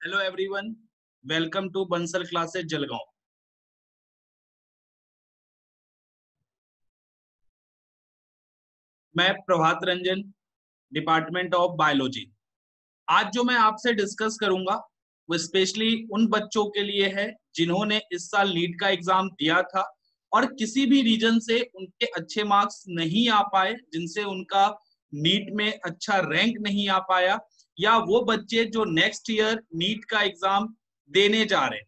Hello everyone, welcome to Bansal classes Jalgaon. मैं Prabhat Ranjan, department of biology. आज जो मैं आपसे डिस्कस करूंगा वो स्पेशली उन बच्चों के लिए है जिन्होंने इस साल नीट का एग्जाम दिया था और किसी भी रीजन से उनके अच्छे मार्क्स नहीं आ पाए, जिनसे उनका नीट में अच्छा रैंक नहीं आ पाया, या वो बच्चे जो नेक्स्ट ईयर नीट का एग्जाम देने जा रहे हैं।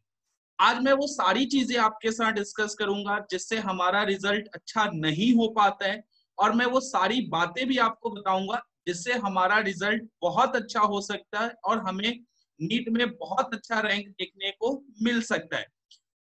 आज मैं वो सारी चीजें आपके साथ डिस्कस करूंगा जिससे हमारा रिजल्ट अच्छा नहीं हो पाता है, और मैं वो सारी बातें भी आपको बताऊंगा जिससे हमारा रिजल्ट बहुत अच्छा हो सकता है और हमें नीट में बहुत अच्छा रैंक देखने को मिल सकता है।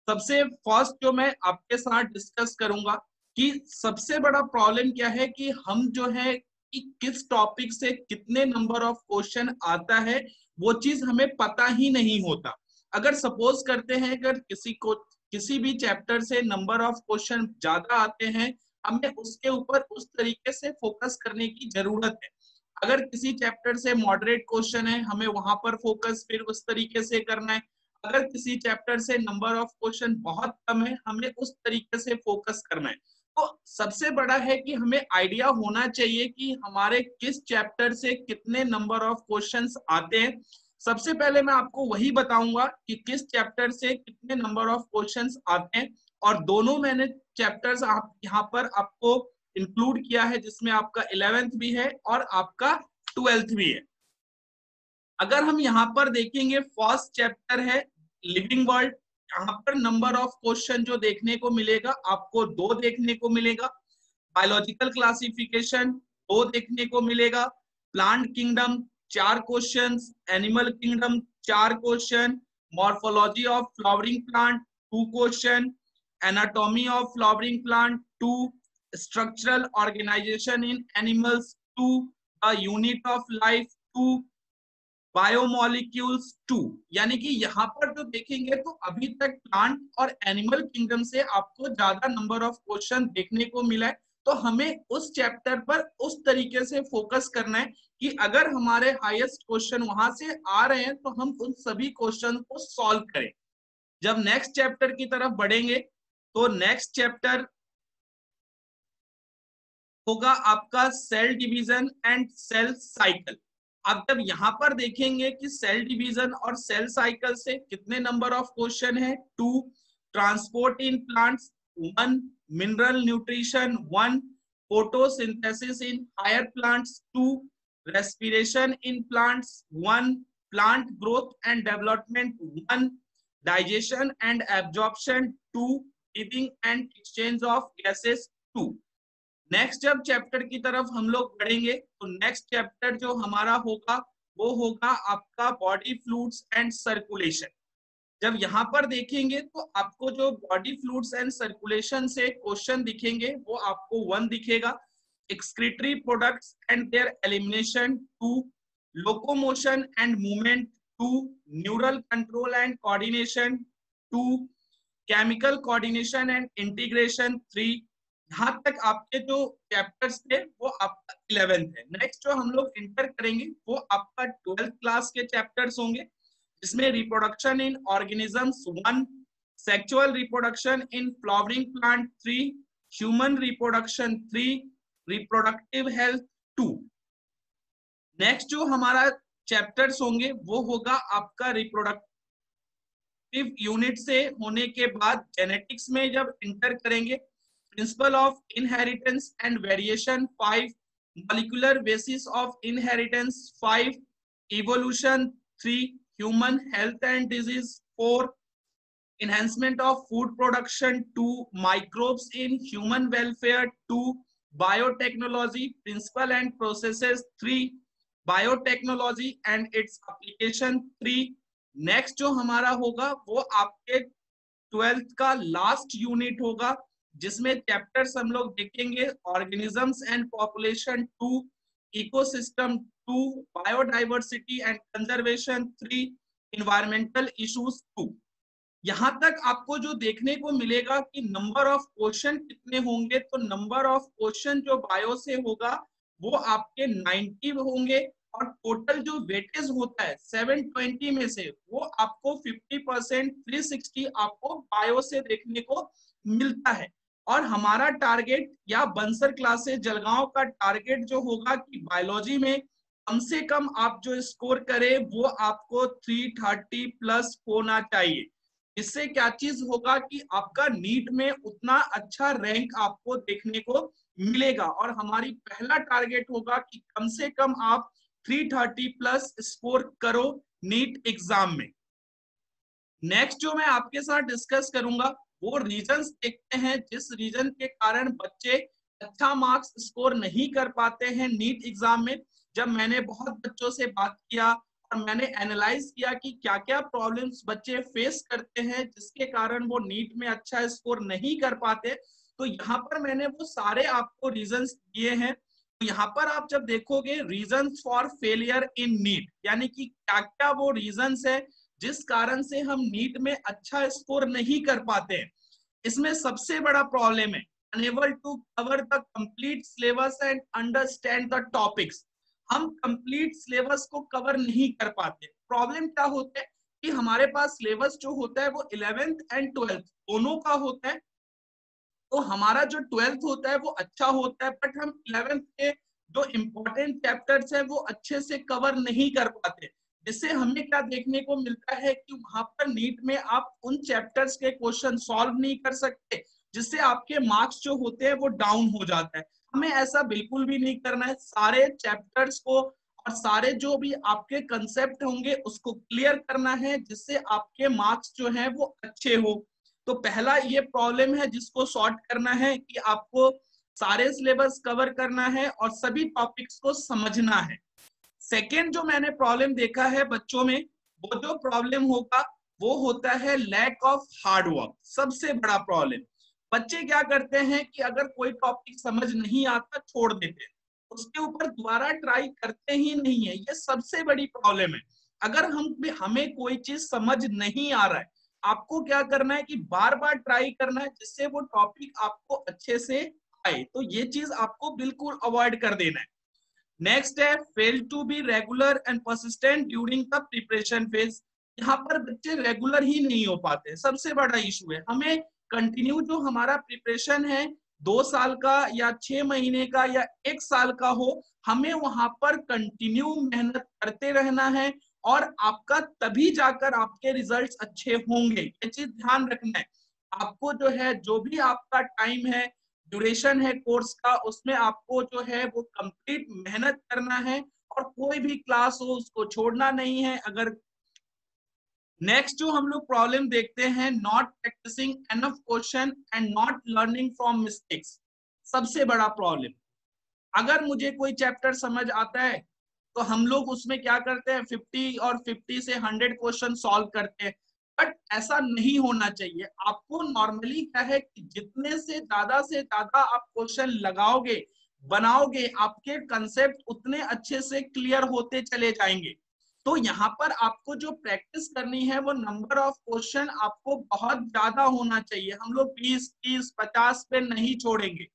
सबसे फर्स्ट जो मैं आपके साथ डिस्कस करूंगा कि सबसे बड़ा प्रॉब्लम क्या है कि हम जो है कि किस टॉपिक से कितने नंबर ऑफ क्वेश्चन आता है वो चीज हमें पता ही नहीं होता। अगर सपोज करते हैं अगर किसी को किसी भी चैप्टर से नंबर ऑफ क्वेश्चन ज्यादा आते हैं, हमें उसके ऊपर उस तरीके से फोकस करने की जरूरत है। अगर किसी चैप्टर से मॉडरेट क्वेश्चन है, हमें वहां पर फोकस फिर उस तरीके से करना है। अगर किसी चैप्टर से नंबर ऑफ क्वेश्चन बहुत कम है, हमें उस तरीके से फोकस करना है। तो सबसे बड़ा है कि हमें आइडिया होना चाहिए कि हमारे किस चैप्टर से कितने नंबर ऑफ क्वेश्चंस आते हैं। सबसे पहले मैं आपको वही बताऊंगा कि किस चैप्टर से कितने नंबर ऑफ क्वेश्चंस आते हैं, और दोनों मैंने चैप्टर्स आप यहाँ पर आपको इंक्लूड किया है, जिसमें आपका 11th भी है और आपका 12th भी है। अगर हम यहाँ पर देखेंगे, फर्स्ट चैप्टर है लिविंग वर्ल्ड। यहाँ पर नंबर ऑफ क्वेश्चन जो देखने को मिलेगा आपको 2 देखने को मिलेगा। बायोलॉजिकल क्लासिफिकेशन 2 देखने को मिलेगा। Plant kingdom 4 questions, animal kingdom 4 question, morphology of flowering plant 2 question, anatomy of flowering plant 2, structural organisation in animals 2, a unit of life 2, biomolecules 2। यानी कि यहाँ पर जो देखेंगे तो अभी तक प्लांट और एनिमल किंगडम से आपको ज्यादा नंबर ऑफ क्वेश्चन देखने को मिला है। तो हमें उस चैप्टर पर उस तरीके से फोकस करना है कि अगर हमारे हाईएस्ट क्वेश्चन वहां से आ रहे हैं तो हम उन सभी क्वेश्चन को सॉल्व करें। जब नेक्स्ट चैप्टर की तरफ बढ़ेंगे तो नेक्स्ट चैप्टर होगा आपका cell division and cell cycle. अब जब यहाँ पर देखेंगे कि सेल डिवीजन और सेल साइकिल से कितने नंबर ऑफ क्वेश्चन है, 2, transport in plants 1, mineral nutrition 1, photosynthesis in higher plants 2, respiration in plants 1, plant growth and development 1, digestion and absorption 2, breathing and exchange of gases 2। Next जब chapter की तरफ हम लोग बढ़ेंगे तो नेक्स्ट चैप्टर जो हमारा होगा वो होगा आपका बॉडी फ्लूइड्स एंड सर्कुलेशन। जब यहाँ पर देखेंगे तो आपको जो बॉडी फ्लूइड्स एंड सर्कुलेशन से क्वेश्चन दिखेंगे वो आपको 1 दिखेगा, excretory products and there elimination 2, locomotion and movement 2, neural control and coordination 2, chemical coordination and integration 3। यहाँ तक आपके जो चैप्टर्स थे वो आपका 11th है। नेक्स्ट जो हम लोग इंटर करेंगे वो आपका 12th क्लास के चैप्टर्स होंगे, जिसमें reproduction in organisms 1, sexual reproduction in flowering plant 3, human reproduction 3, reproductive health 2। Next जो हमारा चैप्टर्स होंगे वो होगा आपका रिप्रोडक्टिव यूनिट से होने के बाद जेनेटिक्स में जब इंटर करेंगे, principle of inheritance and variation 5, molecular basis of inheritance 5, evolution 3, human health and disease 4, enhancement of food production 2, microbes in human welfare 2, biotechnology principle and processes 3, biotechnology and its application 3। Next जो हमारा होगा वो आपके 12th का last unit होगा, जिसमें chapters हम लोग देखेंगे organisms and population 2, ecosystem 2, biodiversity and conservation 3, environmental issues 2। यहां तक आपको जो देखने को मिलेगा कि नंबर ऑफ क्वेश्चन कितने होंगे, तो नंबर ऑफ क्वेश्चन जो बायो से होगा वो आपके 90 होंगे और टोटल जो वेटेज होता है 720 में से वो आपको 50% 360 आपको बायो से देखने को मिलता है। और हमारा टारगेट या बंसर क्लासेस जलगांव का टारगेट जो होगा कि बायोलॉजी में कम से कम आप जो स्कोर करें वो आपको 330 प्लस होना चाहिए। इससे क्या चीज होगा कि आपका नीट में उतना अच्छा रैंक आपको देखने को मिलेगा। और हमारी पहला टारगेट होगा कि कम से कम आप 330 प्लस स्कोर करो नीट एग्जाम में। नेक्स्ट जो मैं आपके साथ डिस्कस करूंगा वो रीजंस देखते हैं जिस रीजन के कारण बच्चे अच्छा मार्क्स स्कोर नहीं कर पाते हैं नीट एग्जाम में। जब मैंने बहुत बच्चों से बात किया और मैंने एनालाइज किया कि क्या क्या प्रॉब्लम्स बच्चे फेस करते हैं जिसके कारण वो नीट में अच्छा स्कोर नहीं कर पाते, तो यहाँ पर मैंने वो सारे आपको रीजंस दिए हैं। तो यहाँ पर आप जब देखोगे reasons for failure in NEET, यानी कि क्या क्या वो रीजंस है जिस कारण से हम नीट में अच्छा स्कोर नहीं कर पाते हैं। इसमें सबसे बड़ा प्रॉब्लम है unable to cover the complete syllabus and understand the topics. हम कंप्लीट सिलेबस को कवर नहीं कर पाते। प्रॉब्लम क्या होता है कि हमारे पास सिलेबस जो होता है वो 11th एंड 12th दोनों का होता है। तो हमारा जो 12th होता है वो अच्छा होता है, बट हम 11th के जो इम्पोर्टेंट चैप्टर्स है वो अच्छे से कवर नहीं कर पाते। जिससे हमें क्या देखने को मिलता है कि वहां पर नीट में आप उन चैप्टर्स के क्वेश्चन सॉल्व नहीं कर सकते, जिससे आपके मार्क्स जो होते हैं वो डाउन हो जाता है। हमें ऐसा बिल्कुल भी नहीं करना है। सारे चैप्टर्स को और सारे जो भी आपके कंसेप्ट होंगे उसको क्लियर करना है जिससे आपके मार्क्स जो है वो अच्छे हो। तो पहला ये प्रॉब्लम है जिसको सॉर्ट करना है कि आपको सारे सिलेबस कवर करना है और सभी टॉपिक्स को समझना है। सेकेंड जो मैंने प्रॉब्लम देखा है बच्चों में, वो जो प्रॉब्लम होगा वो होता है लैक ऑफ हार्ड वर्क। सबसे बड़ा प्रॉब्लम, बच्चे क्या करते हैं कि अगर कोई टॉपिक समझ नहीं आता छोड़ देते हैं, उसके ऊपर दोबारा ट्राई करते ही नहीं है। ये सबसे बड़ी प्रॉब्लम है। अगर हमें कोई चीज समझ नहीं आ रहा है, आपको क्या करना है कि बार बार ट्राई करना है जिससे वो टॉपिक आपको अच्छे से आए। तो ये चीज आपको बिल्कुल अवॉइड कर देना है। नेक्स्ट है fail to be regular and persistent during the preparation phase. यहाँ पर बच्चे रेगुलर ही नहीं हो पाते, सबसे बड़ा इशू है। हमें कंटिन्यू जो हमारा प्रिपरेशन है 2 साल का या 6 महीने का या 1 साल का हो, हमें वहां पर कंटिन्यू मेहनत करते रहना है और आपका तभी जाकर आपके रिजल्ट्स अच्छे होंगे। ये चीज ध्यान रखना है। आपको जो है जो भी आपका टाइम है, ड्यूरेशन है कोर्स का, उसमें आपको जो है वो कंप्लीट मेहनत करना है और कोई भी क्लास हो उसको छोड़ना नहीं है। अगर नेक्स्ट जो हम लोग प्रॉब्लम देखते हैं, not practising enough question and not learning from mistakes. सबसे बड़ा प्रॉब्लम, अगर मुझे कोई चैप्टर समझ आता है तो हम लोग उसमें क्या करते हैं 50 और 50 से 100 क्वेश्चन सॉल्व करते हैं, बट ऐसा नहीं होना चाहिए। आपको नॉर्मली क्या है कि जितने से ज्यादा आप क्वेश्चन लगाओगे बनाओगे, आपके कंसेप्ट उतने अच्छे से क्लियर होते चले जाएंगे। तो यहाँ पर आपको जो प्रैक्टिस करनी है वो नंबर ऑफ क्वेश्चन आपको बहुत ज्यादा होना चाहिए। हम लोग 20, 30, 50 पे नहीं छोड़ेंगे।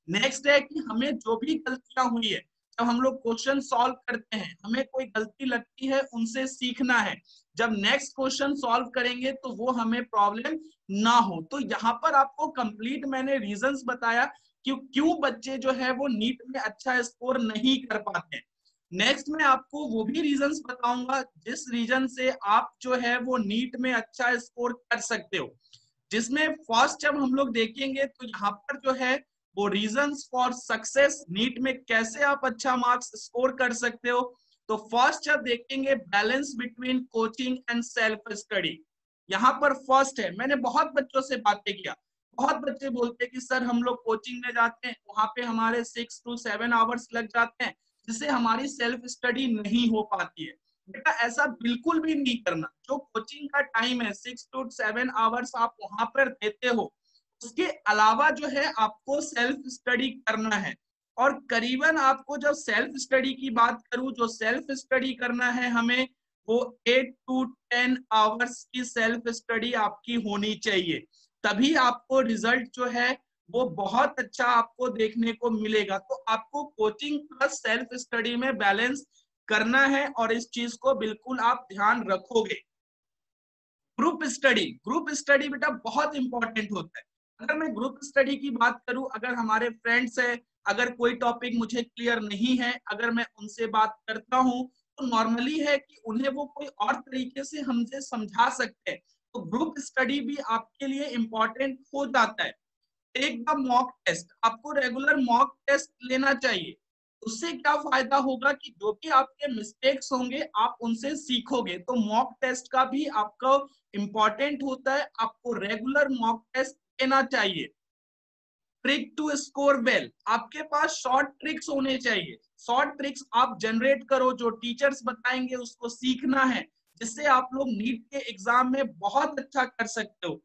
नेक्स्ट है कि हमें जो भी गलतियां हुई है, जब हम लोग क्वेश्चन सॉल्व करते हैं हमें कोई गलती लगती है उनसे सीखना है। जब नेक्स्ट क्वेश्चन सॉल्व करेंगे तो वो हमें प्रॉब्लम ना हो। तो यहाँ पर आपको कंप्लीट मैंने रीजंस बताया कि क्यों बच्चे जो है वो नीट में अच्छा स्कोर नहीं कर पाते। नेक्स्ट में आपको वो भी रीजंस बताऊंगा जिस रीजन से आप जो है वो नीट में अच्छा स्कोर कर सकते हो। जिसमें फर्स्ट जब हम लोग देखेंगे तो यहाँ पर जो है वो रीजंस फॉर सक्सेस, नीट में कैसे आप अच्छा मार्क्स स्कोर कर सकते हो। तो फर्स्ट जब देखेंगे balance between coaching and self study. यहाँ पर फर्स्ट है, मैंने बहुत बच्चों से बातें किया, बहुत बच्चे बोलते हैं कि सर हम लोग कोचिंग में जाते हैं वहां पे हमारे 6 to 7 आवर्स लग जाते हैं जिससे हमारी सेल्फ स्टडी नहीं हो पाती है। बेटा ऐसा बिल्कुल भी नहीं करना। जो कोचिंग का टाइम है 6 to 7 आवर्स आप वहां पर देते हो, उसके अलावा जो है आपको सेल्फ स्टडी करना है। और करीबन आपको जब सेल्फ स्टडी की बात करूं, जो सेल्फ स्टडी करना है हमें वो 8 to 10 आवर्स की सेल्फ स्टडी आपकी होनी चाहिए। तभी आपको रिजल्ट जो है वो बहुत अच्छा आपको देखने को मिलेगा। तो आपको कोचिंग प्लस सेल्फ स्टडी में बैलेंस करना है और इस चीज को बिल्कुल आप ध्यान रखोगे। ग्रुप स्टडी बेटा बहुत इंपॉर्टेंट होता है। अगर मैं ग्रुप स्टडी की बात करूं, अगर हमारे फ्रेंड्स है, अगर कोई टॉपिक मुझे क्लियर नहीं है, अगर मैं उनसे बात करता हूं तो नॉर्मली है कि उन्हें वो कोई और तरीके से हमसे समझा सकते हैं, तो ग्रुप स्टडी भी आपके लिए इंपॉर्टेंट हो जाता है। टेक द मॉक टेस्ट, आपको रेगुलर मॉक टेस्ट लेना चाहिए। उससे क्या फायदा होगा कि जो भी आपके मिस्टेक्स होंगे आप उनसे सीखोगे। तो मॉक टेस्ट का भी आपको इंपॉर्टेंट होता है, आपको रेगुलर मॉक टेस्ट लेना चाहिए। ट्रिक टू स्कोर वेल, आपके पास शॉर्ट ट्रिक्स होने चाहिए। शॉर्ट ट्रिक्स आप जनरेट करो, जो टीचर्स बताएंगे उसको सीखना है, जिससे आप लोग नीट के एग्जाम में बहुत अच्छा कर सकते हो।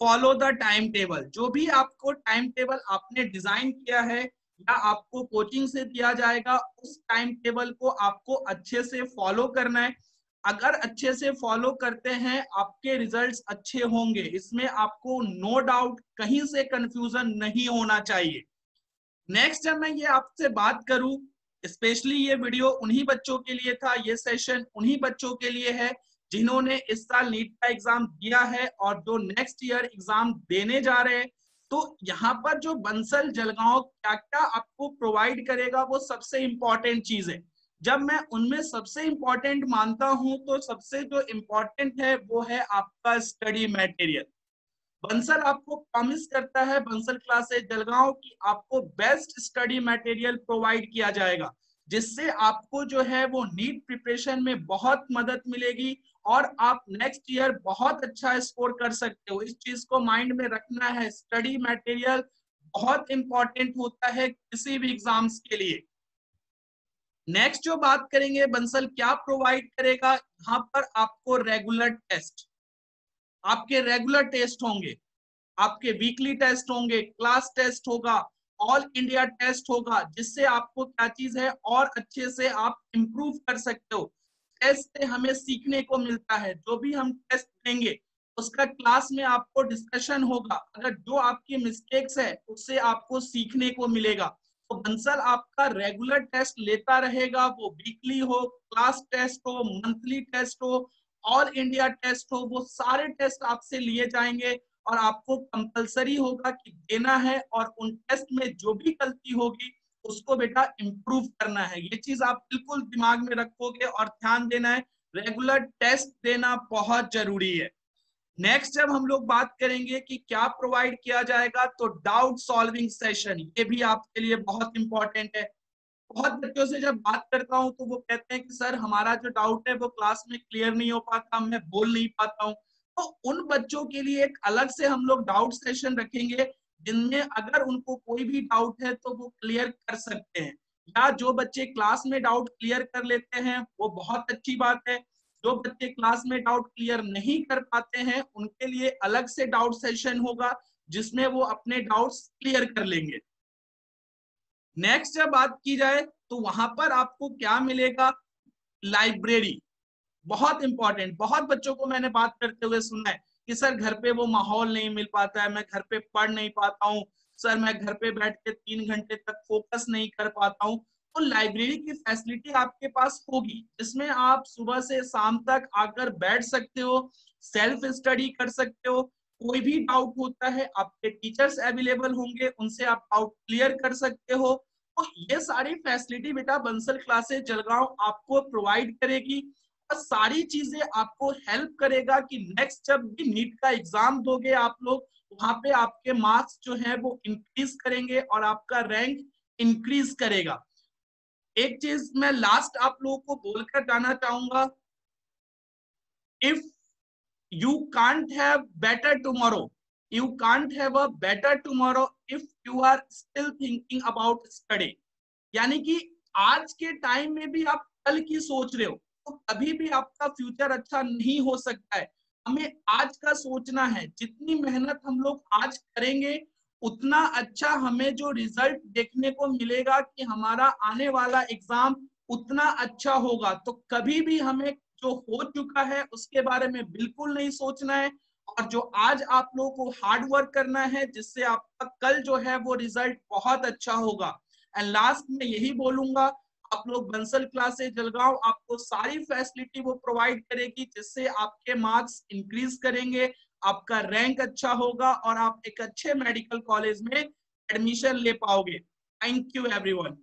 फॉलो द टाइम टेबल, जो भी आपको टाइम टेबल आपने डिजाइन किया है या आपको कोचिंग से दिया जाएगा, उस टाइम टेबल को आपको अच्छे से फॉलो करना है। अगर अच्छे से फॉलो करते हैं आपके रिजल्ट्स अच्छे होंगे, इसमें आपको नो डाउट, कहीं से कंफ्यूजन नहीं होना चाहिए। नेक्स्ट जब मैं ये आपसे बात करूं, स्पेशली ये वीडियो उन्हीं बच्चों के लिए था, ये सेशन उन्हीं बच्चों के लिए है जिन्होंने इस साल नीट का एग्जाम दिया है और जो नेक्स्ट ईयर एग्जाम देने जा रहे हैं। तो यहाँ पर जो बंसल जलगांव क्या क्या आपको प्रोवाइड करेगा वो सबसे इंपॉर्टेंट चीज है। जब मैं उनमें सबसे इंपॉर्टेंट मानता हूं तो सबसे जो इंपॉर्टेंट है वो है आपका स्टडी मटेरियल। बंसल आपको प्रॉमिस करता है, बंसल क्लासेस जलगांव की आपको बेस्ट स्टडी मटेरियल प्रोवाइड किया जाएगा, जिससे आपको जो है वो नीट प्रिपरेशन में बहुत मदद मिलेगी और आप नेक्स्ट ईयर बहुत अच्छा स्कोर कर सकते हो। इस चीज को माइंड में रखना है, स्टडी मटेरियल बहुत इंपॉर्टेंट होता है किसी भी एग्जाम्स के लिए। नेक्स्ट जो बात करेंगे बंसल क्या प्रोवाइड करेगा, यहाँ पर आपको रेगुलर टेस्ट, आपके रेगुलर टेस्ट होंगे, आपके वीकली टेस्ट होंगे, क्लास टेस्ट होगा, ऑल इंडिया टेस्ट होगा, जिससे आपको क्या चीज है और अच्छे से आप इंप्रूव कर सकते हो। टेस्ट से हमें सीखने को मिलता है, जो भी हम टेस्ट देंगे उसका क्लास में आपको डिस्कशन होगा, अगर जो आपकी मिस्टेक्स है उससे आपको सीखने को मिलेगा। तो बंसल आपका रेगुलर टेस्ट लेता रहेगा, वो वीकली हो, क्लास टेस्ट हो, मंथली टेस्ट हो, ऑल इंडिया टेस्ट हो, वो सारे टेस्ट आपसे लिए जाएंगे और आपको कंपलसरी होगा कि देना है और उन टेस्ट में जो भी गलती होगी उसको बेटा इंप्रूव करना है। ये चीज आप बिल्कुल दिमाग में रखोगे और ध्यान देना है, रेगुलर टेस्ट देना बहुत जरूरी है। नेक्स्ट जब हम लोग बात करेंगे कि क्या प्रोवाइड किया जाएगा, तो डाउट सॉल्विंग सेशन, ये भी आपके लिए बहुत इंपॉर्टेंट है। बहुत बच्चों से जब बात करता हूँ तो वो कहते हैं कि सर हमारा जो डाउट है वो क्लास में क्लियर नहीं हो पाता, मैं बोल नहीं पाता हूँ। तो उन बच्चों के लिए एक अलग से हम लोग डाउट सेशन रखेंगे, जिनमें अगर उनको कोई भी डाउट है तो वो क्लियर कर सकते हैं। या जो बच्चे क्लास में डाउट क्लियर कर लेते हैं वो बहुत अच्छी बात है, जो बच्चे क्लास में डाउट क्लियर नहीं कर पाते हैं उनके लिए अलग से डाउट सेशन होगा, जिसमें वो अपने डाउट्स क्लियर कर लेंगे। नेक्स्ट जब बात की जाए तो वहां पर आपको क्या मिलेगा, लाइब्रेरी बहुत इंपॉर्टेंट। बहुत बच्चों को मैंने बात करते हुए सुना है कि सर घर पे वो माहौल नहीं मिल पाता है, मैं घर पे पढ़ नहीं पाता हूँ, सर मैं घर पे बैठ के 3 घंटे तक फोकस नहीं कर पाता हूँ। तो लाइब्रेरी की फैसिलिटी आपके पास होगी, जिसमें आप सुबह से शाम तक आकर बैठ सकते हो, सेल्फ स्टडी कर सकते हो। कोई भी डाउट होता है आपके टीचर्स अवेलेबल होंगे, उनसे आप डाउट क्लियर कर सकते हो। तो ये सारी फैसिलिटी बेटा बंसल क्लासेस जलगांव आपको प्रोवाइड करेगी और सारी चीजें आपको हेल्प करेगा कि नेक्स्ट जब भी नीट का एग्जाम दोगे आप लोग, वहां पे आपके मार्क्स जो है वो इंक्रीज करेंगे और आपका रैंक इंक्रीज करेगा। एक चीज मैं लास्ट आप लोगों को बोलकर जाना चाहूंगा, if you can't have better tomorrow, you can't have a better tomorrow if you are still thinking about study। यानी कि आज के टाइम में भी आप कल की सोच रहे हो तो कभी भी आपका फ्यूचर अच्छा नहीं हो सकता है। हमें आज का सोचना है, जितनी मेहनत हम लोग आज करेंगे उतना अच्छा हमें जो रिजल्ट देखने को मिलेगा कि हमारा आने वाला एग्जाम उतना अच्छा होगा। तो कभी भी हमें जो हो चुका है उसके बारे में बिल्कुल नहीं सोचना है और जो आज आप लोगों को हार्ड वर्क करना है, जिससे आपका कल जो है वो रिजल्ट बहुत अच्छा होगा। एंड लास्ट में यही बोलूंगा, आप लोग बंसल क्लासेस जलगांव आपको सारी फैसिलिटी वो प्रोवाइड करेगी, जिससे आपके मार्क्स इंक्रीज करेंगे, आपका रैंक अच्छा होगा और आप एक अच्छे मेडिकल कॉलेज में एडमिशन ले पाओगे। Thank you everyone.